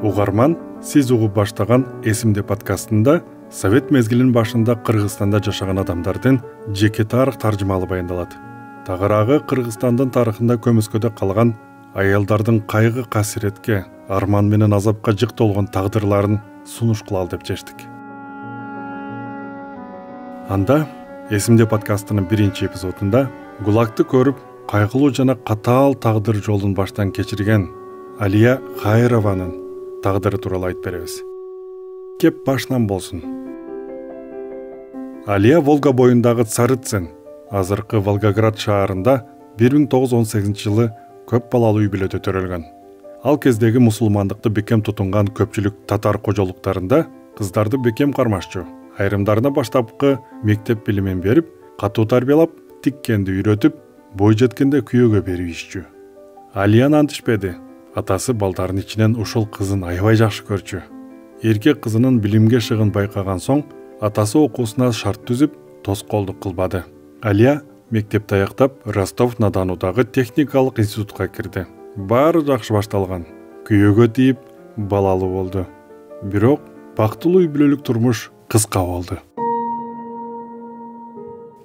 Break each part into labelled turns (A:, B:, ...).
A: Угарман, сиз угуп баштаган «Эсимде» подкастында Совет мезгилинин башында Кыргызстанда жашаган адамдардын жеке тарых таржымалы баяндалат. Тагыраагы Кыргызстандын тарыхында көмүскөдө калган аялдардын кайгы касиретке, арман менен азапка жык толгон тагдырларын сунуш кылалы деп чечтик. Анда «Эсимде» подкастынын биринчи эпизодунда ГУЛАГты көрүп, кайгылуу жана катаал тагдыр жолун баштан кечирген Алия Хайрованын тагдыры тууралуу айтып беребиз. Кеп башынан болсун. Алия Волга боюндагы Царыцын, азыркы Волгоград шаарында 1918 жылы көп балалуу үй бүлөдө төрөлгөн. Ал кездеги мусулмандыкты бекем тутунган көпчүлүк татар кожолуктарында кыздарды бекем кармашчу, айрымдарына баштапкы мектеп билимин берип, катуу тарбиялап, тиккенди үйрөтүп, бой жеткенде күйөөгө берип ишчү. Алияны антишпеди. Атасы балдарын ичинен ушул кызын аябай жакшы көрчү. Эркек кызынын билимге шыгын байкаган соң, атасы окуусуна шарт түзүп, тоскоолдук кылбады. Алия мектепти аяктап, Ростов-на-Донудагы техникалык институтка кирди. Баары жакшы башталган. Күйөөгө тийип, балалуу болду. Бирок бактылуу үй бүлөлүк турмуш кыска болду.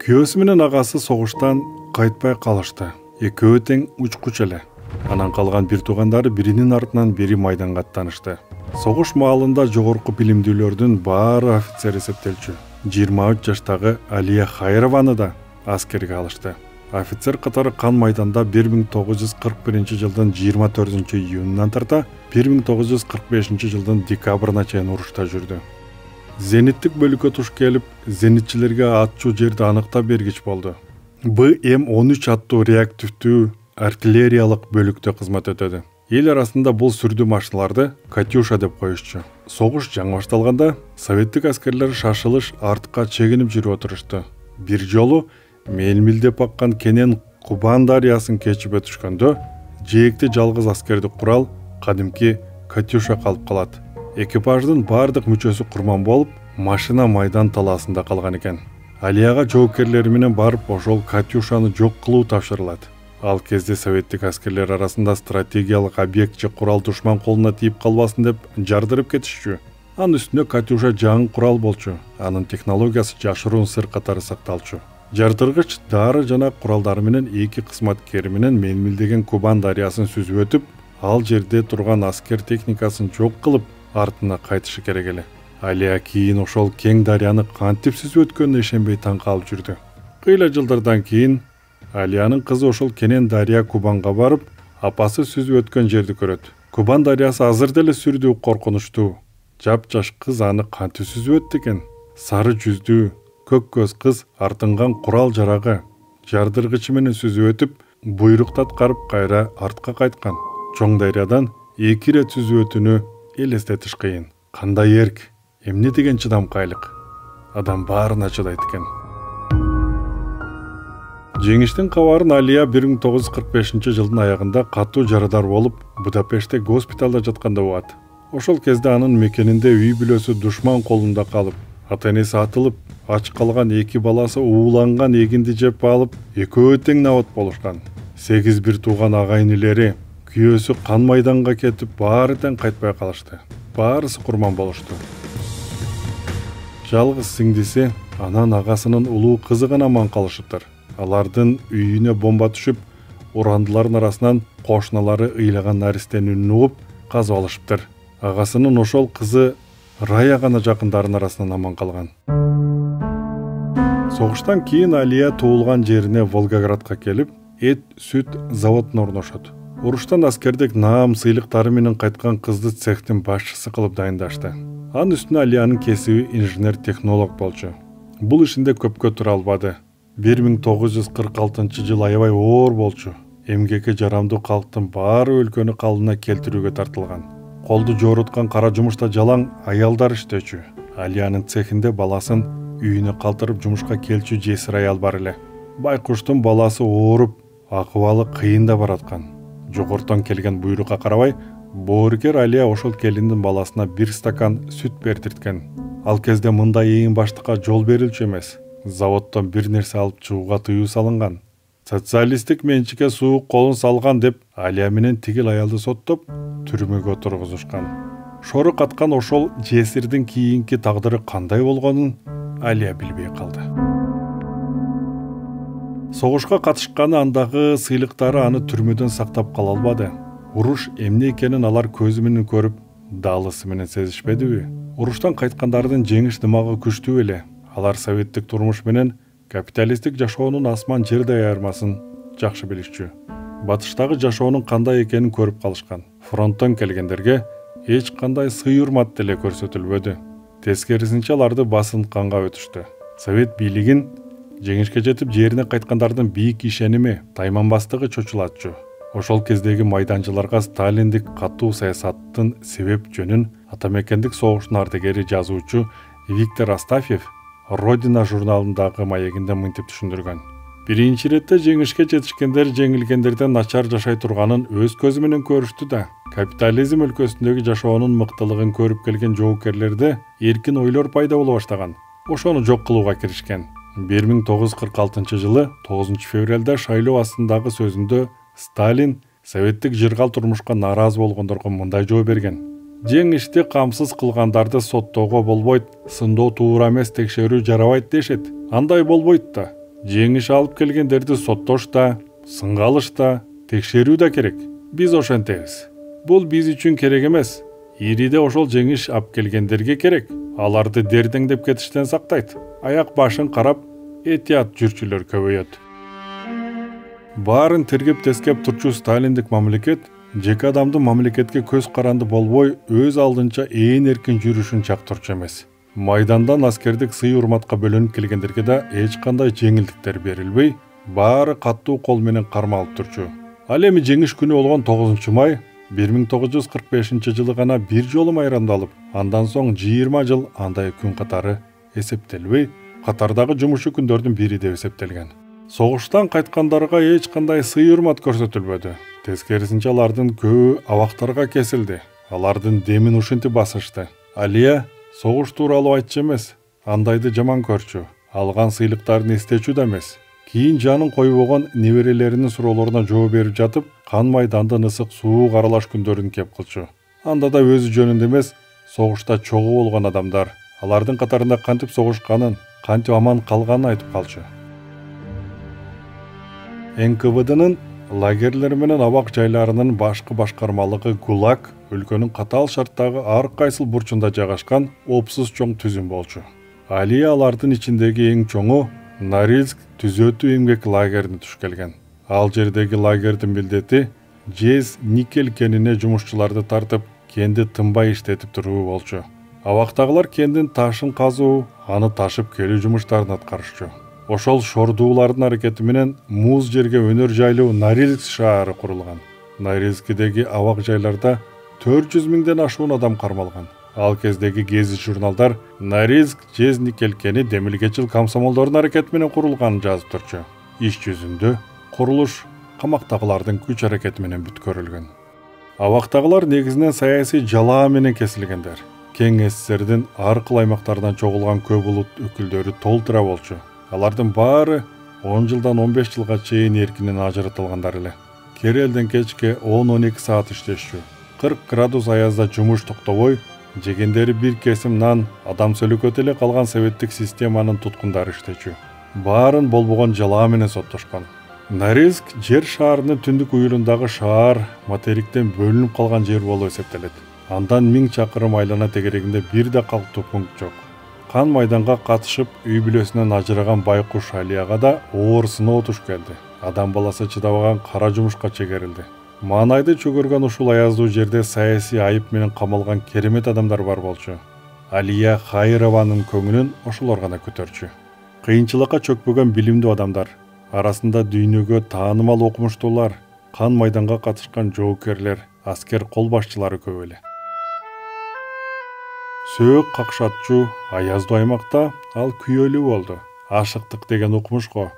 A: Күйөөсү менен агасы согуштан кайтпай калышты. Экөө тең учкуч эле. Анан калган бир туугандары биринин артынан бири майданга аттанышты. Согуш маалында жогорку билимдүүлөрдүн баары офицер эсептелчү. 23 жаштагы Алия Хайрованы да аскерге алышты. Офицер катары кан майданда 1941 жылдын 24 июнунан тарта 1945 жылдын декабрына чейин урушта жүрдү. Зениттик бөлүккө туш келип, зенитчилерге атчу жерди аныктап бергич болду. БМ-13 аттуу реактивдүү артиллериялык бөлүктө кызмат өтөдү. Эл арасында бул сүрдүү машиналарды Катюша деп коюшчу. Согуш жаңы башталганда советтик аскерлер шашылыш артка чегинип жүрүп отурушту. Бир жолу мелмилдеп аккан Кенен Кубан дарыясын кечип өтүшкөндө, жээкти жалгыз аскердик курал кадимки Катюша калып калат. Экипаждын бардык мүчөсү курман болуп, машина майдан талаасында калган экен. Алияга жоокерлери менен барып ошол Катюшаны жок кылуу тапшырылат. Ал кезде советтик аскерлер арасында стратегиялык объект же курал душман колуна тийип калбасын деп жардырып кетишчү. Анын үстүнө Катюша жаңы курал болчу. Анын технологиясы жашыруун сыр катары сакталчу. Жардыргыч дары жана куралдары менен эки кызматкери менен мелмилдеген Кубан дарыясын сүзүп өтүп, ал жерде турган аскер техникасын жок кылып, артына кайтышы керек эле. Алия кийин ошол кең дарыяны кантип сүзүп өткөнүнө ишенбей таң калып жүрдү. Кыйла жылдардан кийин Алиянын кызы ошол Кенен дарыя Кубанга барып, апасы сүзүп өткөн жерди көрөт. Кубан дарыясы азыр деле сүрдүү, коркунучтуу. Жапжаш кыз аны кантип сүзүп өттү экен? Сары жүздүү, көк көз кыз артынган курал жарагы, жардыргычы менен сүзүп өтүп, буйрукту аткарып кайра артка кайткан. Чоң дарыядан 2 рет сүзүп өтүүнү элестетиш кыйын. Кандай эрк, эмне деген чыдамкайлык. Адам баарына чыдайт экен. Жеңиштин кабарын Алия 1945 жылдын аягында катуу жарадар болуп, Будапештте госпиталда жатканда угат. Ошол кезде анын мекенинде үй бүлөсү душман колунда калып, ата-энеси атылып, ач калган 2 баласы ууланган эгинди жеп алып, экөө тең набат болушкан. 8 бир тууган агайын-инелери, күйөөсү кан майданга кетип, баары тең кайтпай калышты. Баарысы курман болушту. Жалгыз сиңдиси, анан агасынын улуу кызы гана аман калышыптыр. Алардын үйүнө бомба түшүп, урандылардын арасынан кошуналары ыйлаган наристенин үнүн угуп казып алышыптыр. Агасынын ошол кызы Рая гана жакындарынын арасынан аман калган. Согуштан кийин Алия туулган жерине Волгоградка келип, эт, сүт заводуна орношот. Уруштан аскердик наам сыйлыктары менен кайткан кызды цехтин башчысы кылып дайындашты. Анын үстүнө Алиянын кесиби инженер-технолог болчу. Бул ишинде көпкө тура албады. 1946 жыл аябай оор болчу. Эмгекке жарамдуу калктын баары өлкөнү калыбына келтирүүгө тартылган. Колду жооруткан кара жумушта жалаң аялдар иштечү. Алиянын цехинде баласын үйүнө калтырып жумушка келчү жесир аял бар эле. Байкуштун баласы ооруп, акыбалы кыйында бараткан. Жогортон келген буйрукка карабай, боорукер Алия ошол келиндин баласына 1 стакан сүт бердирткен. Ал кезде мындай эң баштыкка жол берилчү эмес. Заводдон бир нерсе алып чыгууга тыюу салынган. Социалисттик менчикке суук колун салган деп Алия менен тигил аялды соттоп, түрмөгө отургузушкан. Шоры каткан ошол жесирдин кийинки тагдыры кандай болгонун Алия билбей калды. Согушка катышканы андагы сыйлыктары аны түрмөдөн сактап кала албады. Уруш эмне экенин алар көзү менен көрүп, даалысы менен сезишпедиби? Уруштан кайткандардын жеңиш дымагы күчтүү эле. Алар советтик турмуш менен капиталисттик жашоонун асман жердей айырмасын жакшы билишчү. Батыштагы жашоонун кандай экенин көрүп калышкан. Фронттон келгендерге эч кандай сый-урмат деле көрсөтүлбөдү. Тескерисинче аларды басынтканга өтүштү. Совет бийлигин жеңишке жетип жерине кайткандардын бийик ишеними, тайманбастыгы чочулатчу. Ошол кездеги майданчыларга сталиндик катуу саясаттын себеп жөнүн атамекендик согуштун ардагери жазуучу Виктор Астафьев Родина журналындагы маегинде мынтип түшүндүргөн. Биринчи иретте жеңишке жетишкендер жеңилгендерден начар жашай турганын өз көзү менен көрүштү да, капитализм өлкөсүндөгү жашоонун мыктылыгын көрүп келген жоокерлерде эркин ойлор пайда боло баштаган. Ошону жок кылууга киришкен. 1946 жылы 9 февралда шайлоо астындагы сөзүндө Сталин советтик жыргал турмушка нааразы болгондорго мындай жооп берген. Жеңишти камсыз кылгандарды соттоого болбойт, сындоо туура эмес, текшерүү жарабайт дешет. Андай болбойт да. Жеңиш алып келгендерди соттош да, сынга алыш да, текшерүү да керек. Биз ошентебиз. Бул биз үчүн керек эмес. Ириде ошол жеңиш алып келгендерге керек. Аларды дердеңдеп кетиштен сактайт. Аяк башын карап, этият жүрчүлөр көбөйөт. Баарын тергеп тескеп турчу сталиндик мамлекет жеке адамдын мамлекетке көз каранды болбой, өз алдынча ээн эркин жүрүшүн чактырчу эмес. Майдандан аскердик сый-урматка бөлөнүп келгендерге да эч кандай жеңилдиктер берилбей, баары каттуу кол менен кармалып турчу. Ал эми жеңиш күнү болгон 9 май 1945 жылы гана бир жолу майрамдалып, андан соң 20 жыл андай күн катары эсептелбей, катардагы жумушу күндөрдүн бири деп эсептелген. Согуштан кайткандарга эч кандай сый-урмат көрсөтүлбөдү. Тескерисинче алардын көбү абактарга кесилди. Алардын демин ушинтип басышты. Алия согуш тууралуу айтчу эмес, андайды жаман көрчү. Алган сыйлыктарын эстечү да эмес. Кийин жанын койбогон неберелеринин суроолоруна жооп берип жатып, кан майдандын ысык суук аралаш күндөрүн кеп кылчу. Анда да өзү жөнүндө эмес, согушта чогуу болгон адамдар, алардын катарында кантип согушканын, кантип аман калганын айтып калчу. НКВДнын лагерлер менен абак жайларынын башкы башкармалыгы ГУЛАГ өлкөнүн катаал шарттагы ар кайсыл бурчунда жайгашкан опсуз чоң түзүм болчу. Алия алардын ичиндеги эң чоңу Норильск түзөтүү эмгек лагерине туш келген. Ал жердеги лагердин милдети жез никель кенине жумушчуларды тартып, кенди тынбай иштетип туруу болчу. Абактагылар кендин ташын казуу, аны ташып келүү жумуштарын аткарышчу. Ошол шордуулардын аракети менен муз жерге өнөр жайлуу Норильск шаары курулган. Норильскидеги абак жайларда 400 миңден ашуун адам кармалган. Ал кездеги гезит журналдар Норильск жез никель кени демилгечил комсомолдордун аракети менен курулганын жазып турчу. Иш жүзүндө курулуш камактагылардын күч аракети менен бүткөрүлгөн. Абактагылар негизинен саясий жалаа менен кесилгендер. Кең СССРдин ар кыл аймактардан чогулган көп улут өкүлдөрү толтура болчу. Алардын баары 10 жылдан 15 жылга чейин эркинен ажыратылгандар эле. Керелден кечке 10-12 саат иштешчү. 40 градус аязда жумуш токтобой, жегендери бир кесим нан, адам сөлөкөт эле калган советтик системанын туткундары иштечү. Баарын болбогон жалаа менен соттошкон. Норильск жер шаарынын түндүк уюлундагы шаар, материктен бөлүнүп калган жер болуп эсептелет. Андан 1000 чакырым айлана тегерегинде бир да калктуу пункт жок. Кан майданга катышып, үй бүлөсүнөн ажыраган байкуш Алияга да оор сыноо туш келди. Адам баласы чыдабаган кара жумушка чегерилди. Маанайды чөгөргөн ушул аяздуу жерде саясий айып менен камалган керемет адамдар бар болчу. Алия Хайрованын көңүлүн ошолор гана көтөрчү. Кыйынчылыкка чөкпөгөн билимдүү адамдар, арасында дүйнөгө таанымал окумуштуулар, кан майданга катышкан жоокерлер, аскер кол башчылары көп эле. Сөөк какшатчу аяздуу аймакта ал күйөлүү болду. Ашыктык деген укмушко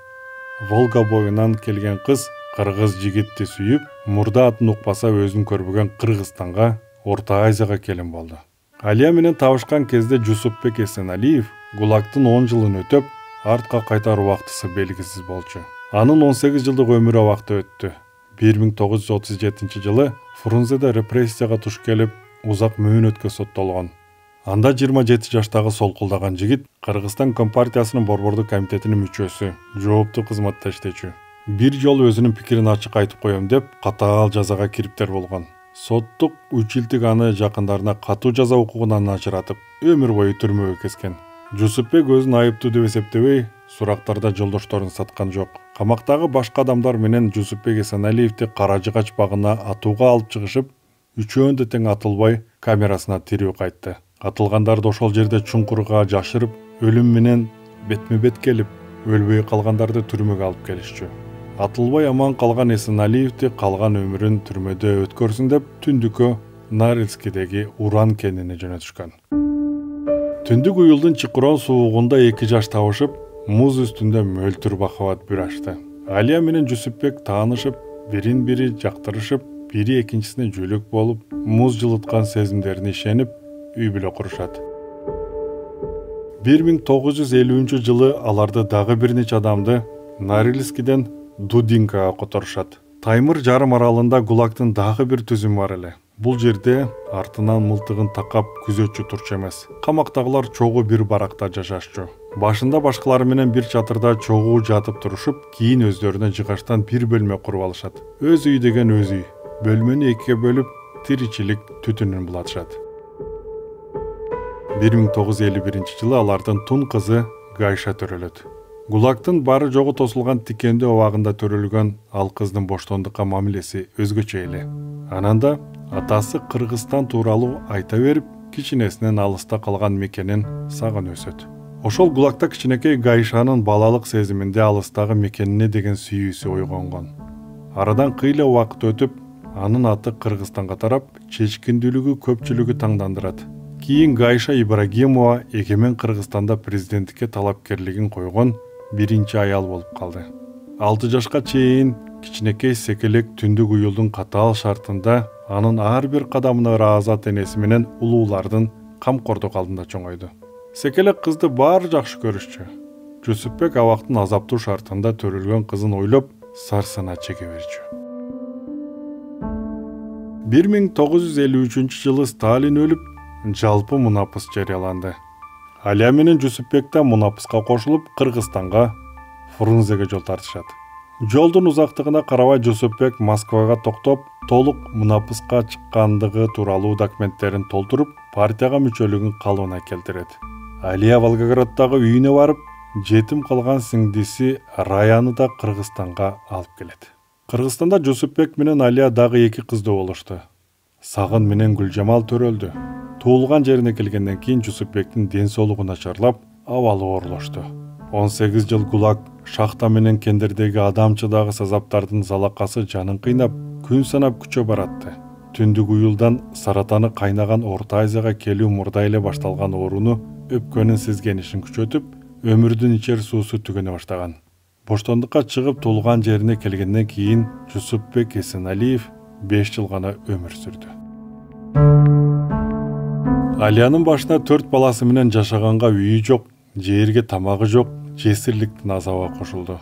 A: Волга боюнан келген кыз кыргыз жигитти сүйүп, мурда атын укпаса өзүн көрбөгөн Кыргызстанга, Орто Азияга келин болду. Алия менен табышкан кезде Жусупбек Эсеналиев ГУЛАГтын 10 жылын өтөп, артка кайтар убактысы белгисиз болчу. Анын 18 жылдык өмүрү абакта өттү. 1937 жылы Фрунзеде репрессияга туш келип, узак мөөнөткө соттолгон. Анда 27 жаштагы солкулдаган жигит Кыргызстан Компартиясынын борбордук комитетинин мүчөсү, жооптуу кызматта иштечү. Бир жолу өзүнүн пикирин ачык айтып коем деп катаал жазага кириптер болгон. Соттук училтик аны жакындарына катуу жаза укугунан ажыратып, өмүр бою түрмөгө kesкен. Жусупбек өзүн айыптуу деп эсептебей, сурактарда жолдошторун саткан жок. Камактагы башка адамдар менен Жусупбек Эсеналиевди кара жыгач багына атууга алып чыгышып, үчөөнү да тең атылбай камерасына тирүү кайтты. Атылгандарды ошол жерде чуңкурга жашырып, өлүм менен бетме-бет келип, өлбөй калгандарды түрмөгө алып келишчү. Атылбай аман калган Эсеналиевди калган өмүрүн түрмөдө өткөрсүн деп түндүккө Норильскидеги уран кенине жөнөтүшкөн. Түндүк уюлдун чыкырон суугунда 2 жаш табышып, муз үстүндө мөлтүр бахабат бүр ачты. Алия менен Жусупбек таанышып, бирин-бири жактырышып, бири экинчисине жөлөк болуп, муз жылыткан сезимдерине ишенип, үй бүлө курушат. 1950-жылы аларды дагы бир нече адамды Норильскиден Дудинкага которушат. Таймыр жарым аралында ГУЛАГтын дагы бир түзүмү бар эле. Бул жерде артынан мылтыгын такап күзөтчү турчу эмес. Камактагылар чогуу бир баракта жашашчу. Башында башкалар менен бир чатырда чогуу жатып турушуп, кийин өздөрүнө жыгачтан бир бөлмө куруп алышат. Өз үй деген өз үй. Бөлмөнү экиге бөлүп, тиричилик түтүнүн булатышат. 1951-жылы алардын тун кызы Гайша төрөлөт. ГУЛАГтын бары жогу тосулган тикендөө абагында төрөлгөн ал кыздын боштондукка мамилеси өзгөчө эле. Ананда атасы Кыргызстан тууралуу айта берип, кичинесинен алыста калган мекенин сагын өсөт. Ошол ГУЛАГта кичинекей Гайшанын балалык сезиминде алыстагы мекенине деген сүйүүсү ойгонгон. Арадан кыйла убакыт өтүп, анын аты Кыргызстанга тарап, чечкиндүүлүгү көпчүлүгү таңдандырат. Кийин Гайша Ибрагимова эгемен Кыргызстанда президенттикке талапкерлигин койгон биринчи аял болуп калды. 6 жашка чейин кичинекей секелек түндүк уюлдун катаал шартында анын ар бир кадамына ыраазат энеси менен улуулардын камкордук алдында чоңойду. Секелек кызды баары жакшы көрүшчү. Жусупбек абактын азаптуу шартында төрөлгөн кызын ойлоп, сарсана чеге берчү. 1953-жылы Сталин өлүп, жалпы мунапыс жарыяланды. Алия менен Жусупбек да мунапыска кошулуп, Кыргызстанга, Фрунзеге жол тартышат. Жолдун узактыгына карабай Жусупбек Москвага токтоп, толук мунапыска чыккандыгы тууралуу документтерин толтуруп, партияга мүчөлүгүн калыбына келтирет. Алия Волгограддагы үйүнө барып, жетим калган сиңдиси Раяны да Кыргызстанга алып келет. Кыргызстанда Жусупбек менен Алия дагы 2 кыздуу болушту. Сагын менен Гүлжамал төрөлдү. Туулган жерине келгенден кийин Жусупбектин ден соолугу начарлап, абалы оорулошту. 18 жыл ГУЛАГ шахта менен кендердеги адамчыдагы азаптардын залакасы жанын кыйнап, күн санап күчө баратты. Түндүк уюлдан саратаны кайнаган Орто Азияга келүү мурда эле башталган ооруну өпкөнүн сезгенишин күчөтүп, өмүрдүн ичер суусу түгөнө баштаган. Боштондукка чыгып туулган жерине келгенден кийин Жусупбек Эсеналиев 5 жыл гана өмүр сүрдү. Алиянын башына 4 баласы менен жашаганга үйү жок, жерге тамагы жок, жесирликтин азабы кошулду.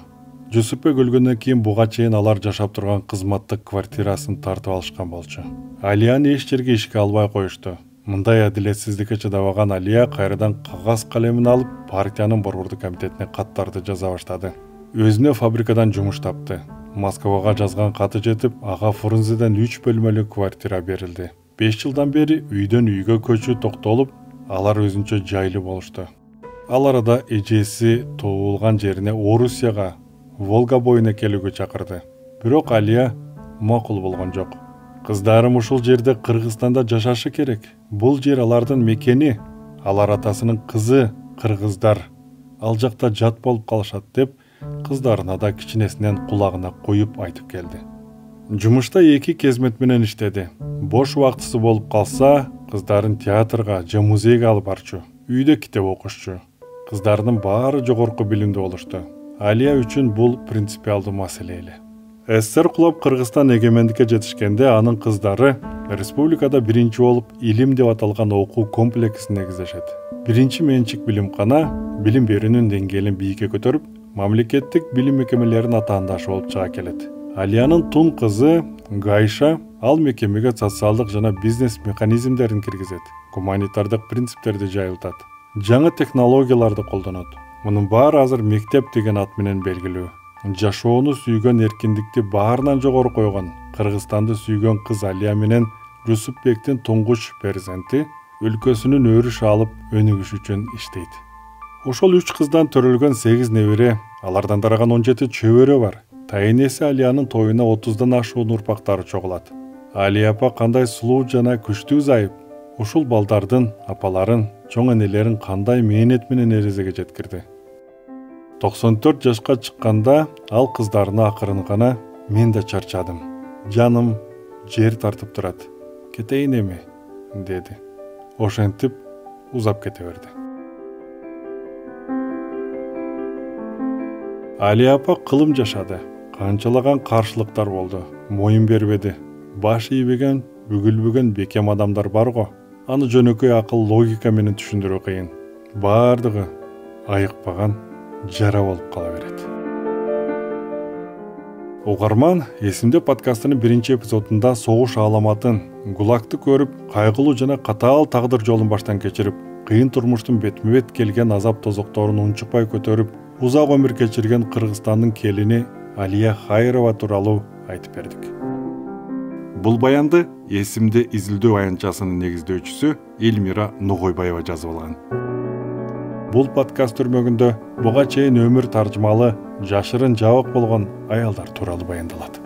A: Жусупбек өлгөндөн кийин буга чейин алар жашап турган кызматтык квартирасын тартып алышкан болчу. Алияны эч жерге ишке албай коюшту. Мындай адилетсиздикке чыдабаган Алия кайрадан кагаз калемин алып, партиянын борбордук комитетине каттарды жаза баштады. Өзүнө фабрикадан жумуш тапты. Москвага жазган каты жетип, ага Фрунзеден 3 бөлмөлүү квартира берилди. 5 жылдан бери үйдөн үйгө көчүү токтолуп, алар өзүнчө жайлуу болушту. Ал арада эжеси туулган жерине Орусияга, Волга боюна келүүгө чакырды. Бирок Алия макул болгон жок. Кыздарым ушул жерде Кыргызстанда жашашы керек. Бул жер алардын мекени, алар атасынын кызы, кыргыздар. Ал жакта жат болуп калышат деп, кыздарына да кичинесинен кулагына коюп айтып келди. Жумушта 2 кезмет менен иштеди. Бош убактысы болуп калса, кыздарын театрга же музейге алып барчу. Үйдө китеп окушчу. Кыздарынын баары жогорку билимдүү болушту. Алия үчүн бул принципиалдуу маселе эле. СССР кулап Кыргызстан эгемендикке жетишкенде анын кыздары республикада биринчи болуп илим деп аталган окуу комплексин негиздешет. Биринчи менчик билимкана билим берүүнүн деңгээлин бийикке көтөрүп, мамлекеттик билим мекемелеринин атаандашы болуп чыга келет. Алиянын тун кызы Гайша Ал мекемеге социалдык жана бизнес механизмдерин киргизет, гуманитардык принциптерди жайылтат, жаңы технологияларды колдонот. Мунун баары азыр мектеп деген ат менен белгилүү. Жашоону сүйгөн эркиндикти баарынан жогору койгон Кыргызстанды сүйгөн кыз Алия менен Жусупбектин туңгуч перзенти өлкөсүнүн өрүш алып өнүгүш үчүн иштейт. Ошол 3 кыздан төрөлгөн 8 небере, алардан тараган 17 чөбөрө бар. Тайнеси Алиянын тоюна 30дан ашуун урпактары чогулат. Алия апа кандай сулуу жана күчтүү зайып. Ушул балдардын апаларын, чоң энелерин кандай мээнет менен эрезеге жеткирди. 94 жашка чыкканда ал кыздарына акырын гана мен да чарчадым. Жаным жер тартып турат. Кетейин эми, деди. Ошентип узап кете берди. Алия апа кылым жашады. Канчалаган каршылыктар болду. Моюн бербеди. Баш ийбеген, бүгүлбөгөн бекем адамдар бар го. Аны жөнөкөй акыл логика менен түшүндүрүү кыйын. Бардыгы айыкпаган жара болуп кала берет. Угарман, эсимде подкастынын биринчи эпизодунда согуш ааламатын, гулагты көрүп, кайгылуу жана катаал тагдыр жолун баштан кечирип, кыйын турмуштун бетме-бет келген азап тозокторун унчукпай көтөрүп, узак өмүр кечирген Кыргызстандын келини Алия Хайрова тууралуу айтып бердик. Бул баянды эсимде изилдөө аянтчасынын негиздөөчүсү Элмира Ногойбаева жазып алган. Бул подкаст түрмөгүндө буга чейин өмүр таржымалы, жашырын жабык болгон аялдар тууралуу баяндалат.